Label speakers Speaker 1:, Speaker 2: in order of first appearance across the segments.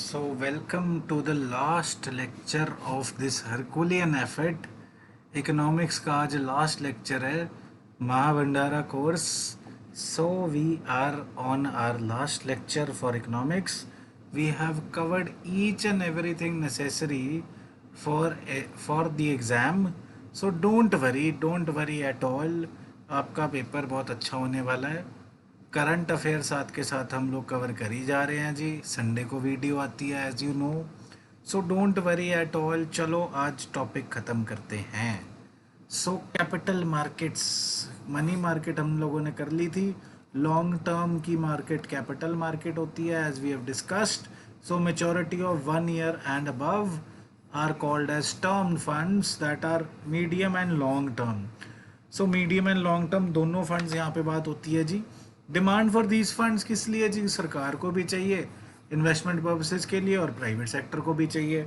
Speaker 1: So, welcome to the last lecture of this Herculean effort. Economics का आज last lecture है महाभंडारा course. So we are on our last lecture for economics. We have covered each and everything necessary for the exam. So don't worry at all. आपका paper बहुत अच्छा होने वाला है. Current affair साथ के साथ हम लोग कवर कर ही जा रहे हैं जी. संडे को वीडियो आती है as you know. So don't worry at all. चलो आज टॉपिक ख़त्म करते हैं. So capital markets, money market हम लोगों ने कर ली थी. लॉन्ग टर्म की मार्केट कैपिटल मार्केट होती है as we have discussed. So maturity of 1 year and above are called as term funds that are medium and long term. So medium and long term दोनों funds यहाँ पे बात होती है जी. Demand for these funds किस लिए जी? सरकार को भी चाहिए इन्वेस्टमेंट पर्पसेस के लिए और प्राइवेट सेक्टर को भी चाहिए,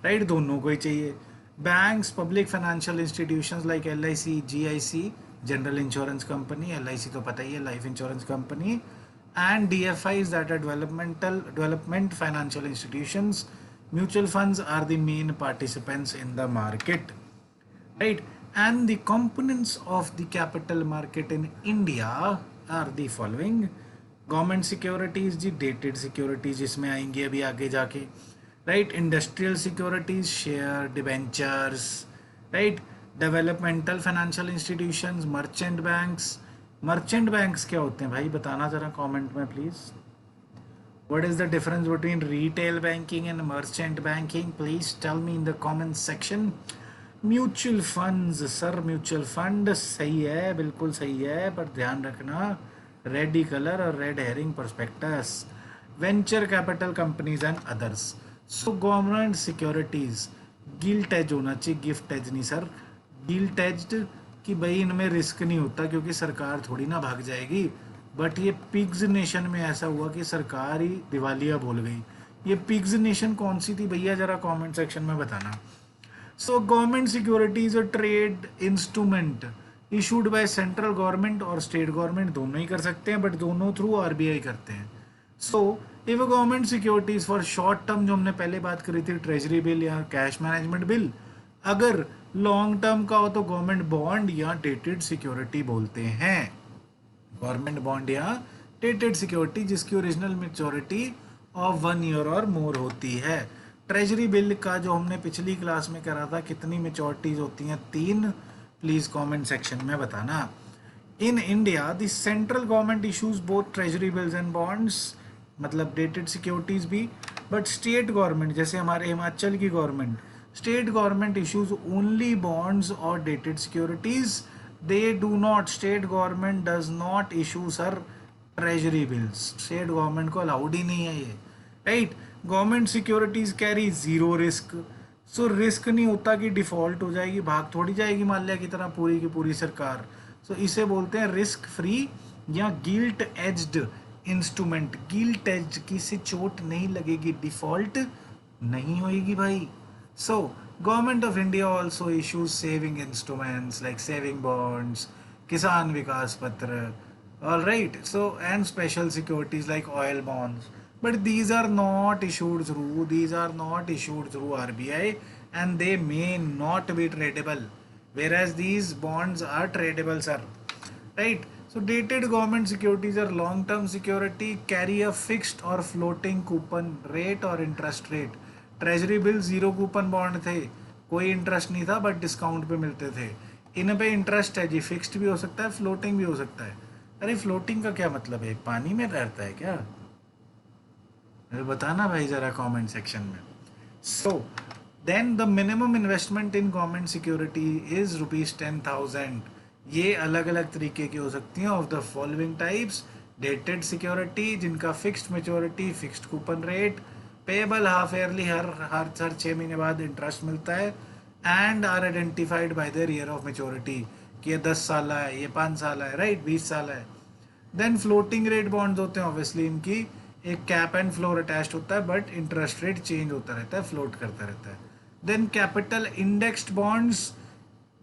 Speaker 1: राइट? दोनों को ही चाहिए. Banks, public financial institutions like LIC, GIC, general insurance company, LIC तो पता ही है, life insurance company, and DFIs that are development financial institutions. Mutual funds are the main participants in the market, right? And the components of the capital market in India are the following. Government securities G, dated securities जिसमें आएंगे अभी आगे जाके, right? Industrial securities, share, debentures, right? Developmental financial institutions, merchant banks. Merchant banks क्या होते हैं भाई, बताना जरा कमेंट में please. What is the difference between retail banking and merchant banking? Please tell me in the comment section. Mutual funds sir, mutual fund सही है, बिल्कुल सही है, पर ध्यान रखना रेड ही कलर और red herring prospectus. Venture capital companies and others. So government securities gilt edge होना चाहिए, गिफ्ट एज नहीं सर. गिल्ट एज्ड कि भाई इनमें रिस्क नहीं होता क्योंकि सरकार थोड़ी ना भाग जाएगी. बट ये पिग्स नेशन में ऐसा हुआ कि सरकार ही दिवालिया बोल गई. ये पिग्स नेशन कौन सी थी भैया, जरा कमेंट सेक्शन में बताना. So government security is a trade instrument issued by central government और state government, दोनों ही कर सकते हैं, बट दोनों थ्रू RBI करते हैं. So if a government securities for short term, जो हमने पहले बात करी थी ट्रेजरी बिल या कैश मैनेजमेंट बिल, अगर लॉन्ग टर्म का हो तो गवर्नमेंट बॉन्ड या डेटेड सिक्योरिटी बोलते हैं. गवर्नमेंट बॉन्ड या डेटेड सिक्योरिटी जिसकी ओरिजिनल मेच्योरिटी ऑफ 1 year और मोर होती है. ट्रेजरी बिल का जो हमने पिछली क्लास में करा था, कितनी मेच्योरिटीज होती हैं? 3. प्लीज कमेंट सेक्शन में बताना. In India the central government issues both treasury bills and bonds, मतलब डेटेड सिक्योरिटीज भी, बट स्टेट गवर्नमेंट जैसे हमारे हिमाचल की government, state government issues only bonds और dated securities. They do not, state government does not issue sir treasury bills. State government को allowed ही नहीं है ये, right? Government securities carry zero risk. So risk नहीं होता कि डिफॉल्ट हो जाएगी, भाग थोड़ी जाएगी माल्या की तरह पूरी की पूरी सरकार. सो इसे बोलते हैं रिस्क फ्री या guilt aged instrument. Guilt aged की से चोट नहीं लगेगी, डिफॉल्ट नहीं होएगी भाई. So government of India also issues saving instruments like saving bonds, किसान विकास पत्र, all right. So and special securities like oil bonds. But these are not issued through RBI and they may not be tradable, whereas these bonds are tradable sir, right? So dated government securities are long term security, carry a fixed or floating coupon rate or interest rate. Treasury bill zero coupon bond थे, कोई interest नहीं था but discount पे मिलते थे. इन पे interest है जी, fixed भी हो सकता है, फ्लोटिंग भी हो सकता है. अरे फ्लोटिंग का क्या मतलब है, पानी में रहता है क्या? बताना भाई जरा कमेंट सेक्शन में. So then the minimum investment in government security is ₹10,000. ये अलग अलग तरीके की हो सकती हैं of the following types. Dated security जिनका fixed maturity, fixed coupon rate, payable half yearly, हर 6 महीने बाद इंटरेस्ट मिलता है, and are identified by their year of maturity कि ये 10 साल है, ये 5 साल है, राइट, 20 साल है. देन फ्लोटिंग रेट बॉन्ड्स होते हैं, ऑब्वियसली इनकी एक कैप एंड फ्लोर अटैच्ड होता है बट इंटरेस्ट रेट चेंज होता रहता है, फ्लोट करता रहता है. Then capital indexed bonds,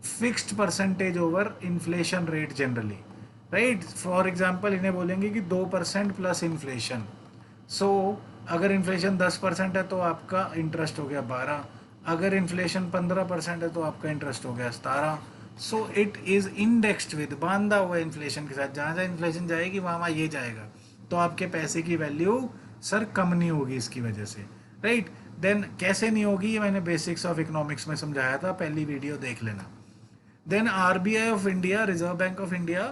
Speaker 1: fixed percentage over inflation rate generally, right? For example इन्हें बोलेंगे कि 2% प्लस इन्फ्लेशन. सो अगर इन्फ्लेशन 10% है तो आपका इंटरेस्ट हो गया 12, अगर इन्फ्लेशन 15% है तो आपका इंटरेस्ट हो गया 17। So it is indexed with, बांधा हुआ इन्फ्लेशन के साथ, जहाँ जहाँ इन्फ्लेशन जाएगी वहाँ वहाँ ये जाएगा, तो आपके पैसे की वैल्यू सर कम नहीं होगी इसकी वजह से, राइट। देन कैसे नहीं होगी, ये मैंने बेसिक्स ऑफ इकोनॉमिक्स में समझाया था, पहली वीडियो देख लेना। Then RBI of India, Reserve Bank of India,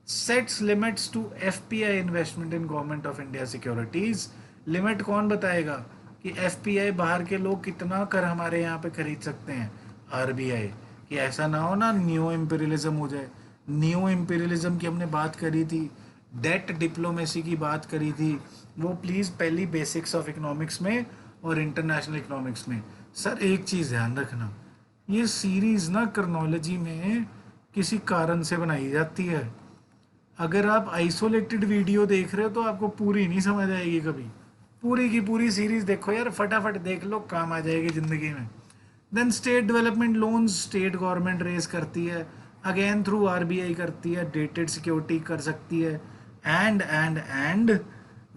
Speaker 1: sets limits to FPI investment in Government of India securities. Limit कौन बताएगा कि FPI बाहर के लोग कितना कर हमारे यहाँ पे खरीद सकते हैं? RBI। कि ऐसा ना हो ना न्यू इम्पीरियलिज्म हो जाए। न्यू इम्पीरियलिज्म की हमने बात करी थी, डेट डिप्लोमेसी की बात करी थी, वो प्लीज़ पहली बेसिक्स ऑफ इकोनॉमिक्स में और इंटरनेशनल इकोनॉमिक्स में। सर एक चीज़ ध्यान रखना, ये सीरीज ना क्रोनोलॉजी में किसी कारण से बनाई जाती है। अगर आप आइसोलेटेड वीडियो देख रहे हो तो आपको पूरी नहीं समझ आएगी कभी। पूरी की पूरी सीरीज देखो यार, फटाफट देख लो, काम आ जाएगी ज़िंदगी में। Then state development loans state government raise करती है, अगेन थ्रू आरबीआई करती है, डेटेड सिक्योरिटी कर सकती है, and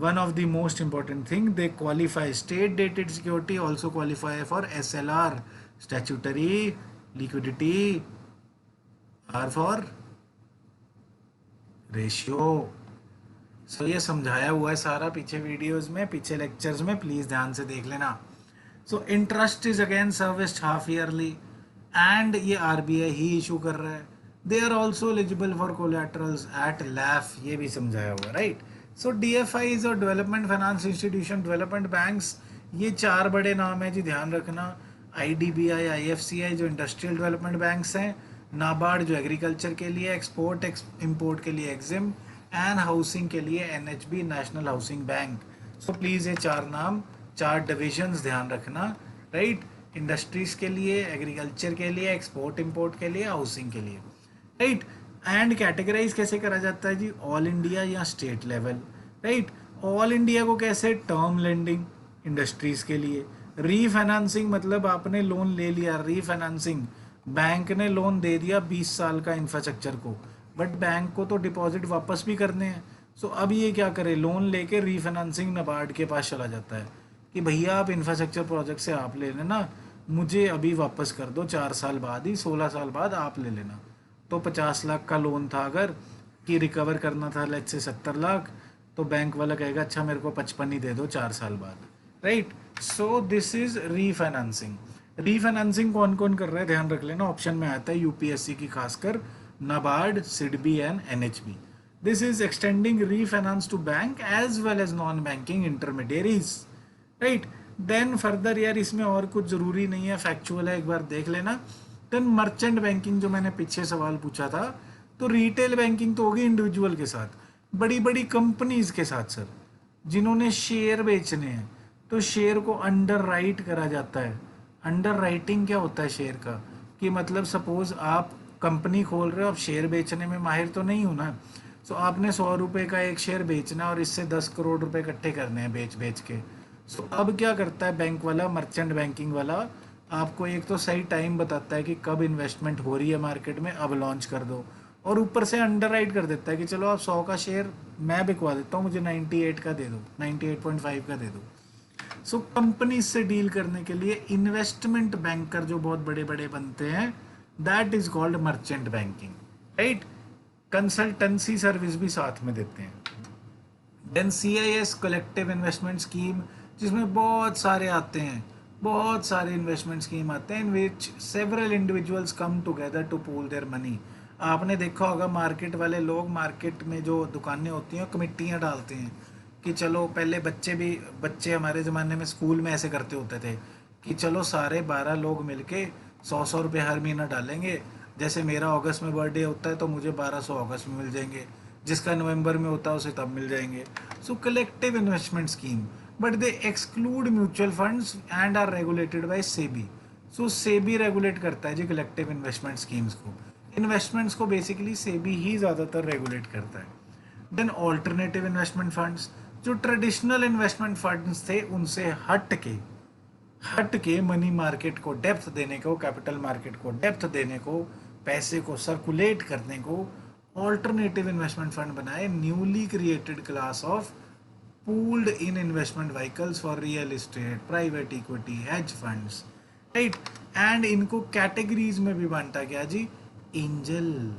Speaker 1: one of the most important thing, they qualify state dated security also qualify for SLR, statutory liquidity R for ratio। सो ये समझाया हुआ है सारा पीछे वीडियोस में, पीछे लेक्चर्स में, प्लीज ध्यान से देख लेना। So interest is again serviced half yearly, and ये आरबीआई ही इशू कर रहा है। They are also eligible for collaterals at LAF, ये भी समझाया हुआ, राइट। सो डीएफआईज और development finance institution, development banks, ये चार बड़े नाम है जी, ध्यान रखना। आईडीबीआई, आईएफसीआई जो इंडस्ट्रियल डेवलपमेंट बैंक्स हैं, नाबार्ड जो एग्रीकल्चर के लिए, एक्सपोर्ट इम्पोर्ट के लिए एग्जिम, एंड हाउसिंग के लिए NHB, national housing bank. So please ये चार नाम, चार डिविजन्स ध्यान रखना, राइट। इंडस्ट्रीज के लिए, एग्रीकल्चर के लिए, एक्सपोर्ट इम्पोर्ट के लिए, हाउसिंग के लिए, राइट। एंड कैटेगराइज कैसे करा जाता है जी, ऑल इंडिया या state level, right. All India को कैसे, टर्म लेंडिंग इंडस्ट्रीज के लिए, रीफाइनेंसिंग मतलब आपने लोन ले लिया, रीफाइनेंसिंग बैंक ने लोन दे दिया 20 साल का इंफ्रास्ट्रक्चर को, बट बैंक को तो डिपॉजिट वापस भी करने हैं। सो अब ये क्या करे, लोन लेके रीफाइनेंसिंग नाबार्ड के पास चला जाता है कि भैया आप इंफ्रास्ट्रक्चर प्रोजेक्ट से आप ले लेना, मुझे अभी वापस कर दो 4 साल बाद ही, 16 साल बाद आप ले लेना। तो 50 लाख का लोन था अगर, कि रिकवर करना था लेट्स से 70 लाख, तो बैंक वाला कहेगा अच्छा मेरे को 55 ही दे दो 4 साल बाद, right. So this is refinancing. Refinancing कौन कौन कर रहा है ध्यान रख लेना, ऑप्शन में आता है यूपीएससी की खासकर, NABARD, SIDBI and NHB. This is extending refinance to bank as well as non banking intermediaries, right. Then further यार इसमें और कुछ जरूरी नहीं है, फैक्चुअल है, एक बार देख लेना। देन मर्चेंट बैंकिंग जो मैंने पीछे सवाल पूछा था, तो रिटेल बैंकिंग तो होगी इंडिविजुअल के साथ, बड़ी बड़ी कंपनीज के साथ सर, जिन्होंने शेयर बेचने हैं, तो शेयर को अंडर राइट करा जाता है। अंडर राइटिंग क्या होता है शेयर का, कि मतलब सपोज आप कंपनी खोल रहे हो, आप शेयर बेचने में माहिर तो नहीं हो ना, सो आपने 100 रुपये का एक शेयर बेचना और इससे 10 करोड़ रुपए इकट्ठे करने हैं बेच बेच के। सो अब क्या करता है बैंक वाला, मर्चेंट बैंकिंग वाला, आपको एक तो सही टाइम बताता है कि कब इन्वेस्टमेंट हो रही है मार्केट में, अब लॉन्च कर दो, और ऊपर से अंडर राइट कर देता है कि चलो आप 100 का शेयर मैं बिकवा देता हूँ, मुझे 98 का दे दो, 98.5 का दे दो। सो कंपनी से डील करने के लिए इन्वेस्टमेंट बैंकर जो बहुत बड़े बड़े बनते हैं, that is called merchant banking, right. Consultancy service भी साथ में देते हैं। Then CIS collective investment scheme, जिसमें बहुत सारे आते हैं, बहुत सारे इन्वेस्टमेंट स्कीम आते हैं, in which several individuals come together to pool their money. आपने देखा होगा मार्केट वाले लोग, मार्केट में जो दुकानें होती हैं कमिटियाँ डालते हैं कि चलो, पहले बच्चे हमारे ज़माने में स्कूल में ऐसे करते होते थे कि चलो सारे 12 लोग मिलके 100 रुपये हर महीना डालेंगे, जैसे मेरा अगस्त में बर्थडे होता है तो मुझे 1200 अगस्त में मिल जाएंगे, जिसका नवंबर में होता है उसे तब मिल जाएंगे। So collective investment scheme, but they exclude mutual funds and are regulated by SEBI. So SEBI regulate करता है जी कलेक्टिव इन्वेस्टमेंट स्कीम्स को, इन्वेस्टमेंट्स को बेसिकली सेबी ही ज़्यादातर रेगुलेट करता है। देन ऑल्टरनेटिव इन्वेस्टमेंट फंड्स, जो ट्रेडिशनल इन्वेस्टमेंट फंड्स थे उनसे हट के मनी मार्केट को डेप्थ देने को, कैपिटल मार्केट को डेप्थ देने को, पैसे को सर्कुलेट करने को ऑल्टरनेटिव इन्वेस्टमेंट फंड बनाए newly created class of pooled in investment vehicles for real estate, private equity, hedge funds, right? And इनको कैटेगरीज में भी बांटा गया जी। एंजल,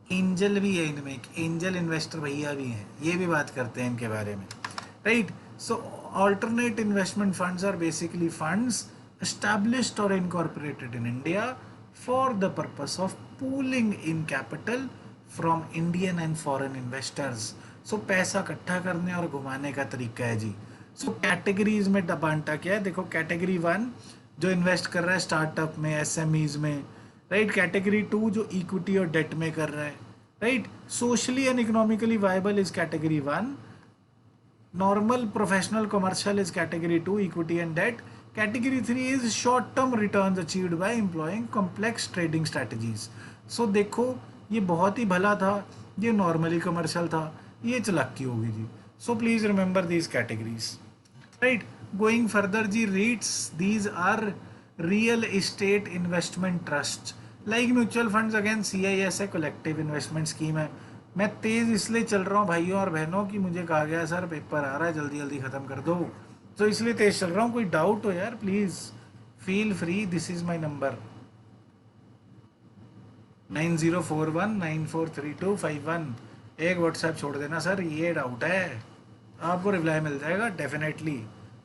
Speaker 1: एंजल भी है इनमें, एंजल इन्वेस्टर भैया भी हैं, ये भी बात करते हैं इनके बारे में, right? So alternate investment funds are basically funds established or incorporated in India for the purpose of pooling in capital from Indian and foreign investors. So पैसा इकट्ठा करने और घुमाने का तरीका है जी। सो कैटेगरीज में बांटा क्या है, देखो कैटेगरी 1 जो इन्वेस्ट कर रहा है स्टार्टअप में, एसएमईज में, राइट? कैटेगरी 2 जो इक्विटी और डेट में कर रहा है, right? Socially and economically viable is category 1, normal professional commercial is category 2, equity and debt. Category 3 is short term returns achieved by employing complex trading strategies. So देखो ये बहुत ही भला था, ये नॉर्मली कमर्शियल था, ये चालाकी होगी जी। So please remember these categories, right? Going further जी, REITs, these are real estate investment trust like mutual funds. Again CIS है, कलेक्टिव इन्वेस्टमेंट स्कीम है। मैं तेज़ इसलिए चल रहा हूँ भाइयों और बहनों कि मुझे कहा गया सर पेपर आ रहा है, जल्दी जल्दी ख़त्म कर दो, तो इसलिए तेज़ चल रहा हूँ। कोई डाउट हो यार please feel free, this is my number 9041943251। एक व्हाट्सएप छोड़ देना सर, ये डाउट है, आपको रिप्लाई मिल जाएगा definitely.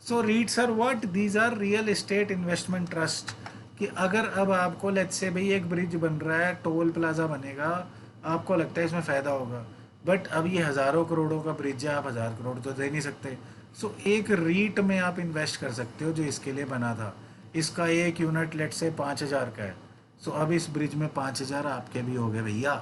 Speaker 1: So REITs are what, these are real estate investment trust. कि अगर अब आपको लेट्स से भाई एक ब्रिज बन रहा है, टोल प्लाजा बनेगा, आपको लगता है इसमें फ़ायदा होगा, बट अब ये हज़ारों करोड़ों का ब्रिज है, आप 1000 करोड़ तो दे नहीं सकते। सो एक रीट में आप इन्वेस्ट कर सकते हो जो इसके लिए बना था। इसका एक यूनिट लेट से 5000 का है, सो अब इस ब्रिज में 5000 आपके भी हो गए भैया,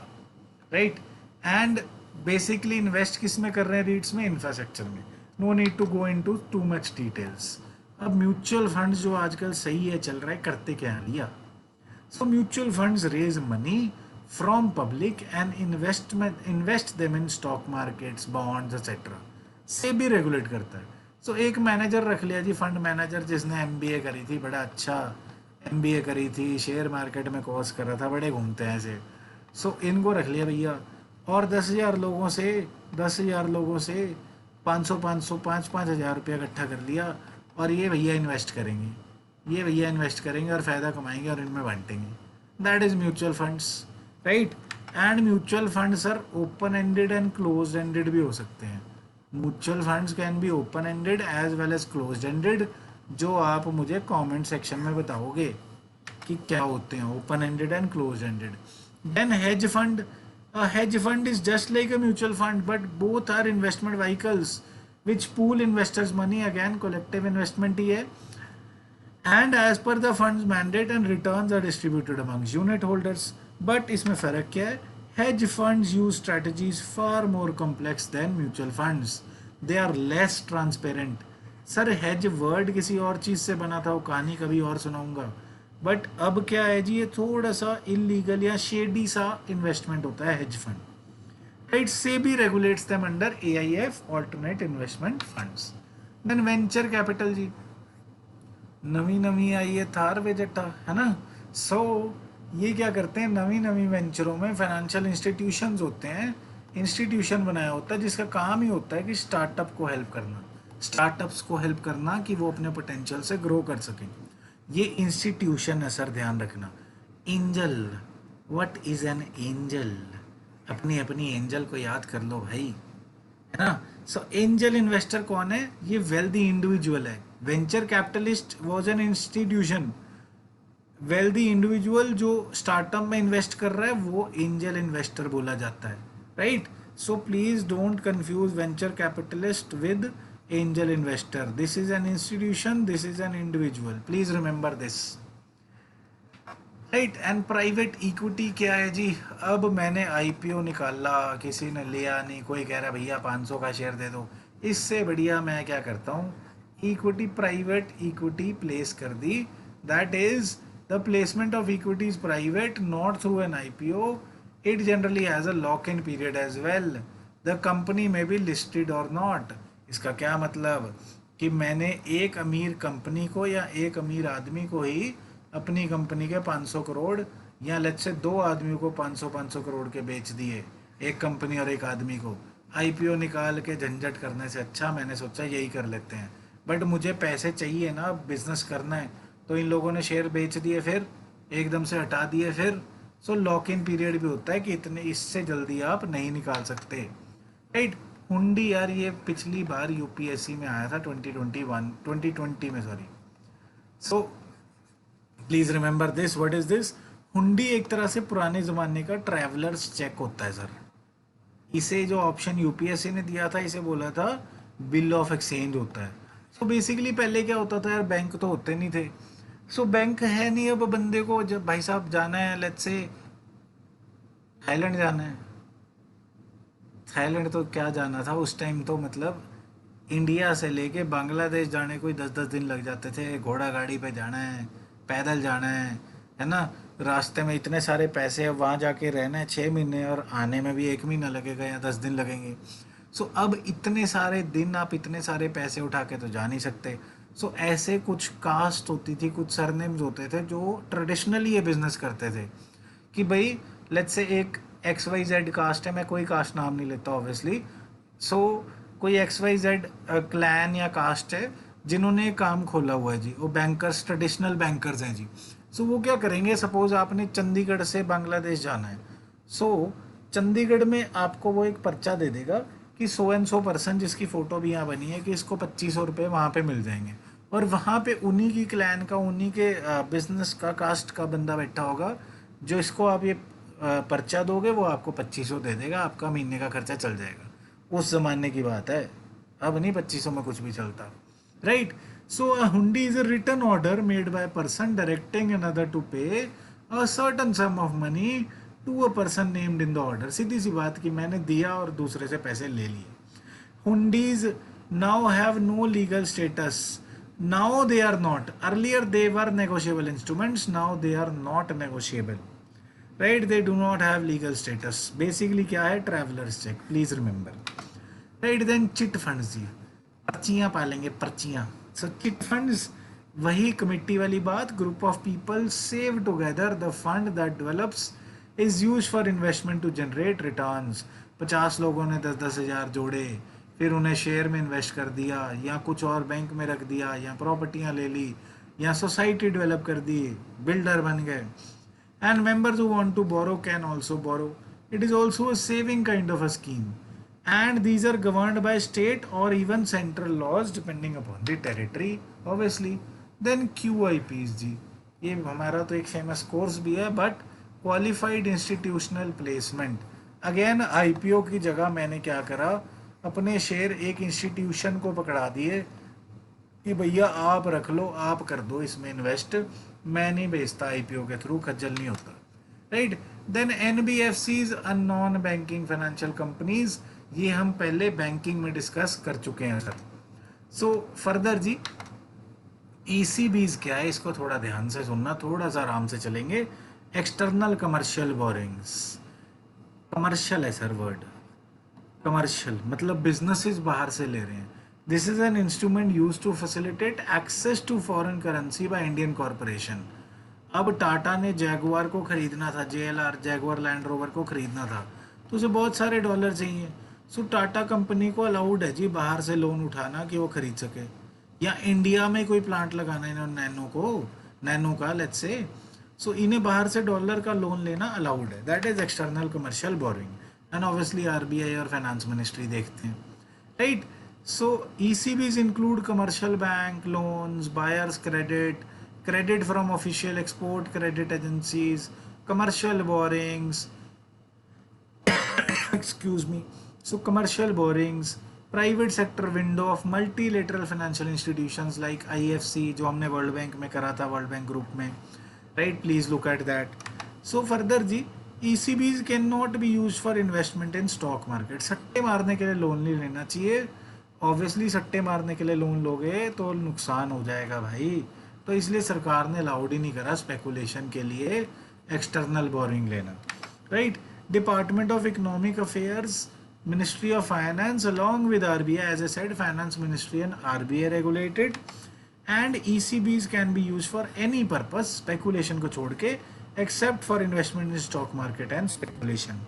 Speaker 1: राइट? एंड बेसिकली इन्वेस्ट किस में कर रहे हैं रीट्स में? इंफ्रास्ट्रक्चर में। No need to go into too much details. अब म्यूचुअल फंड्स जो आजकल सही है चल रहा है, करते क्या है भैया? So mutual funds raise money from public and invest them in stock markets, bonds etc. से भी रेगुलेट करता है। सो एक मैनेजर रख लिया जी, फंड मैनेजर, जिसने MBA करी थी, बड़ा अच्छा MBA करी थी, शेयर मार्केट में कोर्स कर रहा था, बड़े घूमते हैं ऐसे। सो इनको रख लिया भैया, और 10,000 लोगों से 5,000 रुपया इकट्ठा कर लिया, और ये भैया इन्वेस्ट करेंगे, ये भैया इन्वेस्ट करेंगे और फ़ायदा कमाएंगे और इनमें बांटेंगे। That is mutual funds, right? And mutual funds sir open ended and close ended भी हो सकते हैं। Mutual funds can be open ended as well as close ended, जो आप मुझे कमेंट सेक्शन में बताओगे कि क्या होते हैं open ended and close ended. Then hedge fund, hedge fund is just like a mutual fund, but both are investment vehicles which pool investors money, again collective investment ही है, and as per the fund's mandate and returns are distributed amongst unit holders. But इसमें फ़र्क क्या है? Hedge funds use strategies far more complex than mutual funds. They are less transparent. Sir hedge word किसी और चीज़ से बना था, वो कहानी कभी और सुनाऊंगा। बट अब क्या है जी, ये थोड़ा सा इलीगल या शेडी सा इन्वेस्टमेंट होता है hedge fund, right? SEBI regulates them under AIF, alternate investment funds. Then venture capital जी, नवी नवी आई है थार वे जट्टा, है ना? सो ये क्या करते हैं, नवी नवी वेंचरों में फाइनेंशियल इंस्टीट्यूशंस होते हैं, इंस्टीट्यूशन बनाया होता है जिसका काम ही होता है कि स्टार्टअप को हेल्प करना, स्टार्टअप्स को हेल्प करना कि वो अपने पोटेंशियल से ग्रो कर सकें। ये इंस्टीट्यूशन है सर, ध्यान रखना। Angel, what is an angel? अपनी अपनी एंजल को याद कर लो भाई, है ना? सो एंजल इन्वेस्टर कौन है? ये वेल्दी इंडिविजुअल है। Venture capitalist was an institution, wealthy individual जो स्टार्टअप में इन्वेस्ट कर रहा है वो एंजल इन्वेस्टर बोला जाता है, right? So please don't confuse venture capitalist with angel investor. This is an institution, this is an individual, please remember this, right? And private equity क्या है जी? अब मैंने IPO निकाला, किसी ने लिया नहीं, कोई कह रहा भैया 500 का शेयर दे दो, इससे बढ़िया मैं क्या करता हूँ, इक्विटी, प्राइवेट इक्विटी प्लेस कर दी। That is the placement of equity is private, not through an IPO. It generally has a lock in period as well. The company may be listed or not. इसका क्या मतलब कि मैंने एक अमीर company को या एक अमीर आदमी को ही अपनी कंपनी के 500 करोड़ या लेट्स से 2 आदमियों को 500 करोड़ के बेच दिए, एक कंपनी और एक आदमी को, आईपीओ निकाल के झंझट करने से अच्छा मैंने सोचा यही कर लेते हैं। बट मुझे पैसे चाहिए ना, बिजनेस करना है, तो इन लोगों ने शेयर बेच दिए, फिर एकदम से हटा दिए फिर। सो लॉक इन पीरियड भी होता है कि इतने इससे जल्दी आप नहीं निकाल सकते, राइट। हुंडी यार ये पिछली बार यूपीएससी में आया था 2021 2020 में, sorry. So please remember this, what is this. हुंडी एक तरह से पुराने जमाने का ट्रैवलर्स चेक होता है सर। इसे जो ऑप्शन यूपीएससी ने दिया था, इसे बोला था बिल ऑफ एक्सचेंज होता है। सो बेसिकली पहले क्या होता था यार, बैंक तो होते नहीं थे। सो बैंक है नहीं, अब बंदे को जब भाई साहब जाना है, लेट्स से थाईलैंड जाना है, थाईलैंड तो क्या जाना था उस टाइम, तो मतलब इंडिया से लेके बांग्लादेश जाने को ही 10-10 दिन लग जाते थे। घोड़ा गाड़ी पे जाना है, पैदल जाना है ना। रास्ते में इतने सारे पैसे, अब वहाँ जाके रहना है 6 महीने, और आने में भी 1 महीना लगेगा या 10 दिन लगेंगे। सो अब इतने सारे दिन आप इतने सारे पैसे उठा के तो जा नहीं सकते। सो ऐसे कुछ कास्ट होती थी, कुछ सरनेम्स होते थे जो ट्रेडिशनली ये बिजनेस करते थे कि भाई लेट्स से एक एक्स वाई जेड कास्ट है, मैं कोई कास्ट नाम नहीं लेता ऑब्वियसली। सो कोई एक्स वाई जेड क्लैन या कास्ट है जिन्होंने ये काम खोला हुआ है जी, वो बैंकर्स, ट्रेडिशनल बैंकर्स हैं जी। सो वो क्या करेंगे, सपोज आपने चंडीगढ़ से बांग्लादेश जाना है। सो चंडीगढ़ में आपको वो एक पर्चा दे देगा कि सो एंड सो पर्सन, जिसकी फ़ोटो भी यहाँ बनी है, कि इसको 2500 रुपये वहाँ पे मिल जाएंगे। और वहाँ पे उन्हीं की क्लैन का, उन्हीं के बिजनेस का, कास्ट का बंदा बैठा होगा, जो इसको आप ये पर्चा दोगे वो आपको 2500 दे देगा, आपका महीने का खर्चा चल जाएगा। उस ज़माने की बात है, अब नहीं 2500 में कुछ भी चलता, right. So a hundi is a written order made by person directing another to pay a certain sum of money to a person named in the order. सीधी सी बात कि मैंने दिया और दूसरे से पैसे ले लिए। Hundis now have no legal status. Now they are not. Earlier they were negotiable instruments. Now they are not negotiable. Right? They do not have legal status. Basically क्या है, travelers check. Please remember. Right? Then chit funds जी, पर्चियाँ पालेंगे, पर्चियाँ। So chit funds वही committee वाली बात, group of people save together the fund that develops is use for investment to generate returns. 50 लोगों ने 10-10 हज़ार जोड़े, फिर उन्हें शेयर में इन्वेस्ट कर दिया, या कुछ और बैंक में रख दिया, या प्रॉपर्टियां ले ली, या सोसाइटी डेवलप कर दी, बिल्डर बन गए। And members who want to borrow can also borrow. It is also a saving kind of a scheme, and these are governed by state or even central laws depending upon the territory obviously। then QIPs जी, ये हमारा तो एक famous course भी है, but qualified institutional placement. Again IPO की जगह मैंने क्या करा, अपने शेयर एक इंस्टीट्यूशन को पकड़ा दिए कि भैया आप रख लो, आप कर दो इसमें इन्वेस्ट, मैं नहीं बेचता आईपीओ के थ्रू, खज्जल नहीं होता, right. Then NBFCs, non banking financial companies, ये हम पहले बैंकिंग में डिस्कस कर चुके हैं सर। सो फर्दर जी, ईसीबीज क्या है, इसको थोड़ा ध्यान से सुनना, थोड़ा सा आराम से चलेंगे। एक्सटर्नल कमर्शियल बोरिंग्स, कमर्शियल है सर वर्ड, कमर्शियल मतलब बिजनेसेस बाहर से ले रहे हैं। This is an instrument use to facilitate access to foreign currency by Indian corporation. अब टाटा ने जैगुआर को खरीदना था, जेएलआर जैगुआर लैंड रोवर को खरीदना था, तो उसे बहुत सारे डॉलर चाहिए। सो टाटा कंपनी को अलाउड है जी बाहर से लोन उठाना कि वो खरीद सके, या इंडिया में कोई प्लांट लगाना है नैनो को, नैनो का लेट्स से। सो इन्हें बाहर से डॉलर का लोन लेना अलाउड है, that is external commercial borrowing. And obviously RBI और फाइनेंस मिनिस्ट्री देखते हैं, right. So ECBs include commercial bank loans, buyers credit, credit from official export credit agencies, commercial borrowings, excuse me, so commercial borrowings, private sector window of multilateral financial institutions like IFC, जो हमने world bank में करा था, World Bank group में, right, please look at that. So further जी, ECBs can not be use for investment in stock market. सट्टे मारने के लिए लोन नहीं लेना चाहिए, ऑब्वियसली सट्टे मारने के लिए लोन लोगे तो नुकसान हो जाएगा भाई, तो इसलिए सरकार ने अलाउड ही नहीं करा स्पेकुलेशन के लिए एक्सटर्नल बोरिंग लेना, right. Department of economic affairs, ministry of finance along with RBI, as a said finance ministry and RBI regulated, and ECBs can be use for any purpose, speculation को छोड़ के, except for investment in stock market and speculation,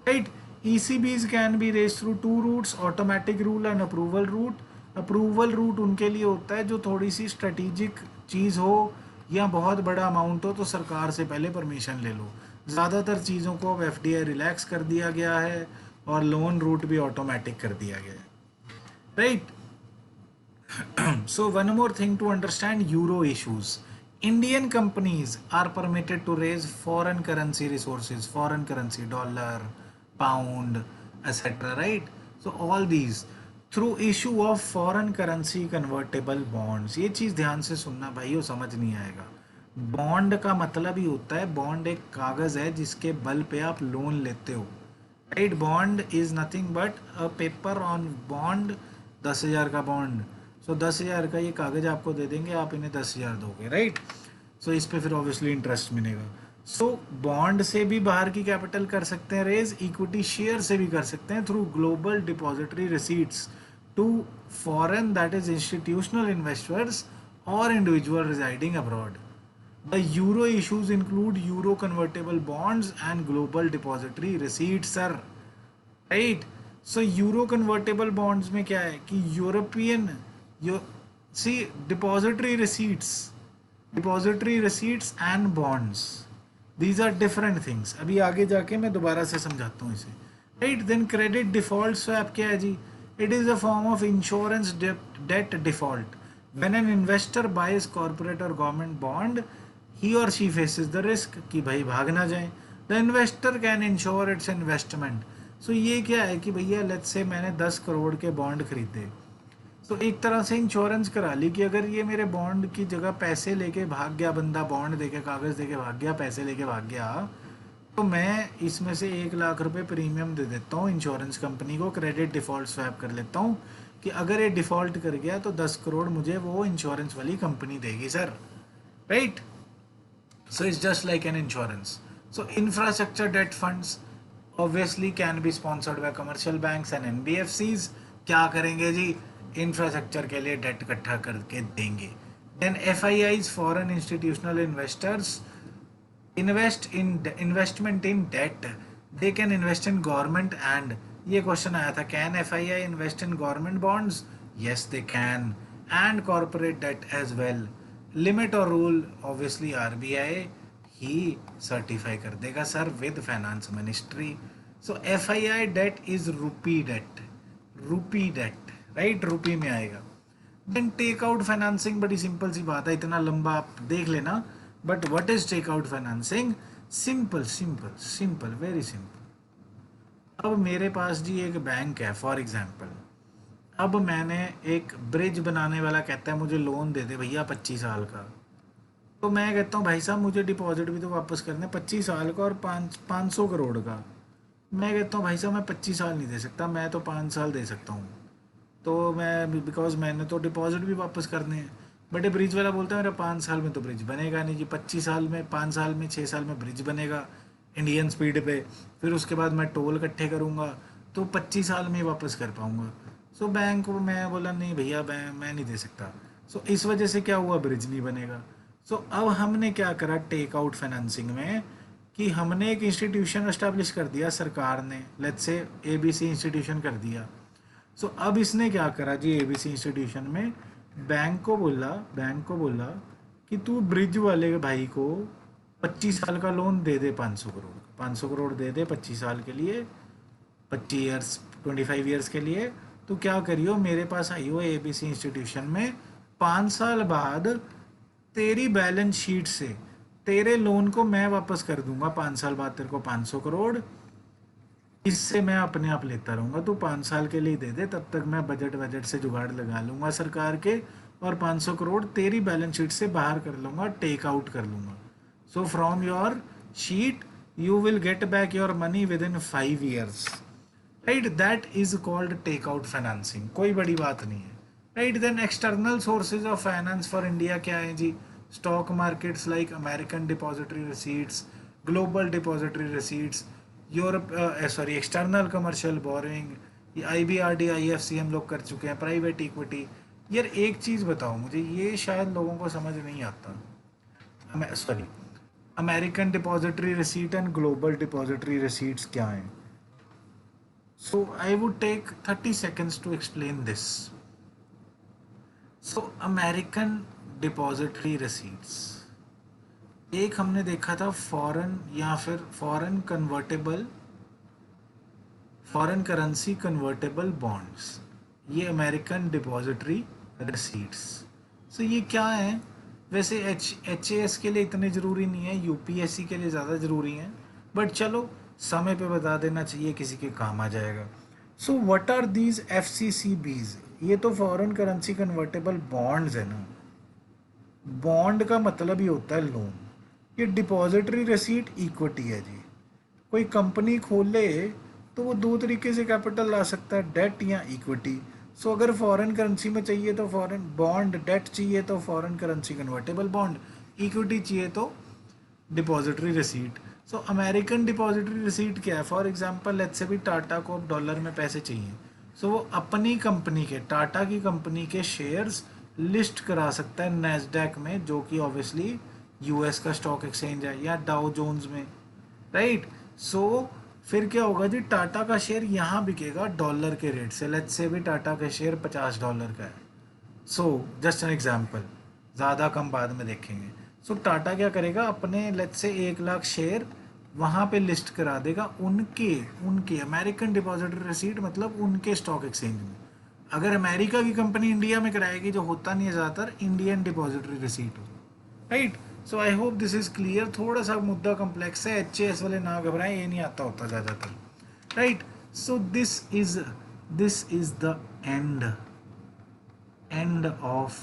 Speaker 1: right. ECBs can be raise through two routes, automatic rule and approval route. Approval route उनके लिए होता है जो थोड़ी सी strategic चीज़ हो या बहुत बड़ा अमाउंट हो तो सरकार से पहले परमिशन ले लो। ज़्यादातर चीज़ों को अब FDI रिलैक्स कर दिया गया है और लोन रूट भी ऑटोमेटिक कर दिया गया है, right. So one more thing to understand euro issues. Indian companies are permitted to raise foreign currency resources, foreign currency, dollar, pound, etc. Right? So all these through issue of foreign currency convertible bonds. ये चीज़ ध्यान से सुनना भाइयों, समझ नहीं आएगा। Bond का मतलब ही होता है, बॉन्ड एक कागज़ है जिसके बल पे आप लोन लेते हो, right. Bond is nothing but a paper on bond. 10,000 का बॉन्ड, सो 10,000 का ये कागज आपको दे देंगे, आप इन्हें 10,000 दोगे, राइट। सो इस पे फिर ऑब्वियसली इंटरेस्ट मिलेगा। सो बॉन्ड से भी बाहर की कैपिटल कर सकते हैं रेज, इक्विटी शेयर से भी कर सकते हैं through global depository receipts to foreign that is institutional investors और individual residing abroad. The euro issues include euro convertible bonds and global depository receipts, sir. Right? So euro convertible bonds में क्या है कि European see depository receipts and bonds, these are different things. अभी आगे जाके मैं दोबारा से समझाता हूँ इसे, right? Then credit default swap क्या है जी? It is a form of insurance debt default. When an investor buys corporate or government bond, he or she faces the risk कि भाई भाग ना जाए। The investor can insure its investment. So ये क्या है कि भैया लेट्स से मैंने 10 करोड़ के बॉन्ड खरीदे, तो एक तरह से इंश्योरेंस करा ली कि अगर ये मेरे बॉन्ड की जगह पैसे लेके भाग गया बंदा, बॉन्ड देके कागज़ देके भाग गया, पैसे लेके भाग गया, तो मैं इसमें से 1 लाख रुपए प्रीमियम दे देता हूँ इंश्योरेंस कंपनी को, क्रेडिट डिफ़ॉल्ट स्वैप कर लेता हूँ कि अगर ये डिफ़ॉल्ट कर गया तो 10 करोड़ मुझे वो इंश्योरेंस वाली कंपनी देगी sir, right. So it's just like an insurance. So infrastructure debt funds obviously can be sponsored by commercial banks and NBFCs. क्या करेंगे जी? इंफ्रास्ट्रक्चर के लिए डेट इकट्ठा करके देंगे। Then FIIs, foreign institutional investors, investment in debt. They can invest in government and ये question आया था, can FII invest in government bonds? Yes they can, and corporate debt as well. Limit और rule obviously RBI ही certify कर देगा sir with finance ministry. So FII debt is rupee debt, right, rupee में आएगा। Then take out financing, बड़ी simple सी बात है, इतना लंबा आप देख लेना, but what is take out financing? Simple, very simple. अब मेरे पास जी एक बैंक है फॉर एग्जाम्पल, अब मैंने एक ब्रिज बनाने वाला कहता है मुझे लोन दे दे भैया 25 साल का, तो मैं कहता हूँ भाई साहब मुझे डिपॉजिट भी तो वापस करना है 25 साल का और 500 करोड़ का। मैं कहता हूँ भाई साहब मैं 25 साल नहीं दे सकता, मैं तो 5 साल दे सकता हूँ, तो मैं बिकॉज मैंने तो डिपॉजिट भी वापस करने हैं। बट ये ब्रिज वाला बोलता है मेरा 5 साल में तो ब्रिज बनेगा नहीं जी, 25 साल में, 5 साल में, 6 साल में ब्रिज बनेगा इंडियन स्पीड पे, फिर उसके बाद मैं टोल इकट्ठे करूँगा तो 25 साल में ही वापस कर पाऊँगा। सो बैंक को मैं बोला नहीं भैया मैं नहीं दे सकता। सो इस वजह से क्या हुआ, ब्रिज नहीं बनेगा। सो अब हमने क्या करा टेक आउट फाइनेंसिंग में कि हमने एक इंस्टीट्यूशन एस्टेब्लिश कर दिया सरकार ने, लेट्स से ABC इंस्टीट्यूशन कर दिया। सो अब इसने क्या करा जी, ABC इंस्टीट्यूशन में बैंक को बोला कि तू ब्रिज वाले भाई को 25 साल का लोन दे दे, 500 करोड़ दे दे 25 साल के लिए, 25 ईयर्स के लिए। तो क्या करियो, मेरे पास आई हो ABC इंस्टीट्यूशन में, 5 साल बाद तेरी बैलेंस शीट से तेरे लोन को मैं वापस कर दूंगा, 5 साल बाद तेरे को 500 करोड़, इससे मैं अपने आप लेता रहूँगा, तो 5 साल के लिए दे दे, तब तक मैं बजट से जुगाड़ लगा लूँगा सरकार के, और 500 करोड़ तेरी बैलेंस शीट से बाहर कर लूँगा, टेक आउट कर लूँगा। So from your sheet you will get back your money within 5 years, right. That is called take out financing, कोई बड़ी बात नहीं है, right. Then external sources of finance for India क्या है जी? Stock markets like American depository receipts, global depository receipts, external commercial borrowing, IBRD IFC हम लोग कर चुके हैं, प्राइवेट इक्विटी। यार एक चीज़ बताओ मुझे, ये शायद लोगों को समझ नहीं आता, American depository receipt and global depository receipts क्या हैं? So I would take 30 seconds to explain this. So American depository receipts, एक हमने देखा था फॉरेन या फिर फॉरेन करेंसी कन्वर्टेबल बॉन्ड्स, ये अमेरिकन डिपॉजिटरी रिसीट्स। सो ये क्या है? वैसे एच ए एस के लिए इतने ज़रूरी नहीं है, यूपीएससी के लिए ज़्यादा ज़रूरी है, बट चलो समय पे बता देना चाहिए, किसी के काम आ जाएगा। So what are these F C C Bs? ये तो फॉरेन करेंसी कन्वर्टेबल बॉन्ड्स है ना। बॉन्ड का मतलब ही होता है लोन। ये डिपॉजिटरी रिसीट इक्विटी है जी। कोई कंपनी खोले तो वो दो तरीके से कैपिटल ला सकता है, डेट या इक्विटी। सो अगर फॉरेन करेंसी में चाहिए तो फॉरेन बॉन्ड, डेट चाहिए तो foreign currency convertible bond, equity चाहिए तो डिपॉजिटरी रिसीट। सो अमेरिकन डिपॉजिटरी रिसीट क्या है? फॉर एग्जांपल लेट्स से भी टाटा को अब डॉलर में पैसे चाहिए, सो वो अपनी कंपनी के, टाटा की कंपनी के शेयर्स लिस्ट करा सकता है नैस्डैक में, जो कि ऑब्वियसली यूएस का स्टॉक एक्सचेंज है, या डाउ जोन्स में, राइट। सो फिर क्या होगा जी, टाटा का शेयर यहाँ बिकेगा डॉलर के रेट से। लेट्स से भी टाटा का शेयर $50 का है। सो जस्ट एन एग्जाम्पल, ज़्यादा कम बाद में देखेंगे। सो टाटा क्या करेगा, अपने लेट्स से 1 लाख शेयर वहाँ पे लिस्ट करा देगा, उनके उनके अमेरिकन डिपॉजिटरी रिसीट, मतलब उनके स्टॉक एक्सचेंज में। अगर अमेरिका की कंपनी इंडिया में कराएगी, जो होता नहीं है ज़्यादातर, इंडियन डिपॉजिटरी रिसीट हो, right. So I hope this is clear. थोड़ा सा मुद्दा कम्प्लेक्स है, एच ए एस वाले ना घबराएं, ये नहीं आता होता ज़्यादातर, right. So this is the end of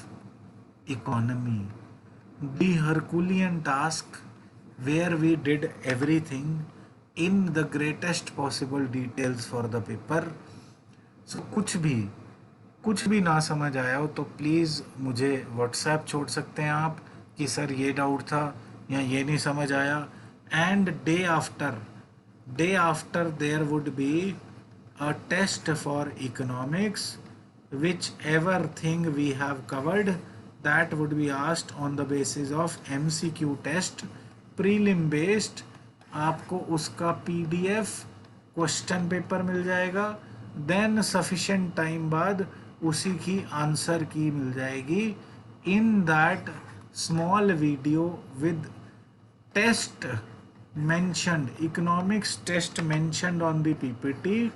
Speaker 1: economy, the Herculean task where we did everything in the greatest possible details for the paper. So कुछ भी ना समझ आया हो तो प्लीज़ मुझे व्हाट्सएप छोड़ सकते हैं आप कि सर ये डाउट था या ये नहीं समझ आया। And day after their would be a test for economics, whichever thing we have covered that would be asked on the basis of MCQ test prelim based। आपको उसका PDF क्वेश्चन पेपर मिल जाएगा, देन सफिशेंट टाइम बाद उसी की answer key मिल जाएगी in that small video with test mentioned, economics test mentioned on the PPT।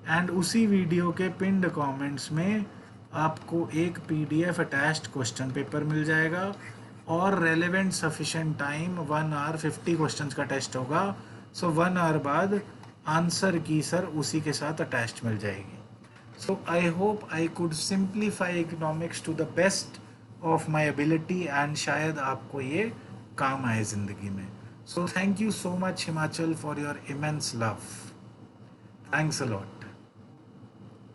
Speaker 1: And उसी वीडियो के पिंड कमेंट्स में आपको एक PDF अटैच्ड क्वेश्चन पेपर मिल जाएगा, और relevant sufficient time 1 hour 50 questions का टेस्ट होगा। सो 1 आवर बाद आंसर की सर उसी के साथ अटैच्ड मिल जाएगी। So I hope I could simplify economics to the best of my ability, and शायद आपको ये काम आए ज़िंदगी में। So thank you so much Himachal for your immense love. Thanks a lot.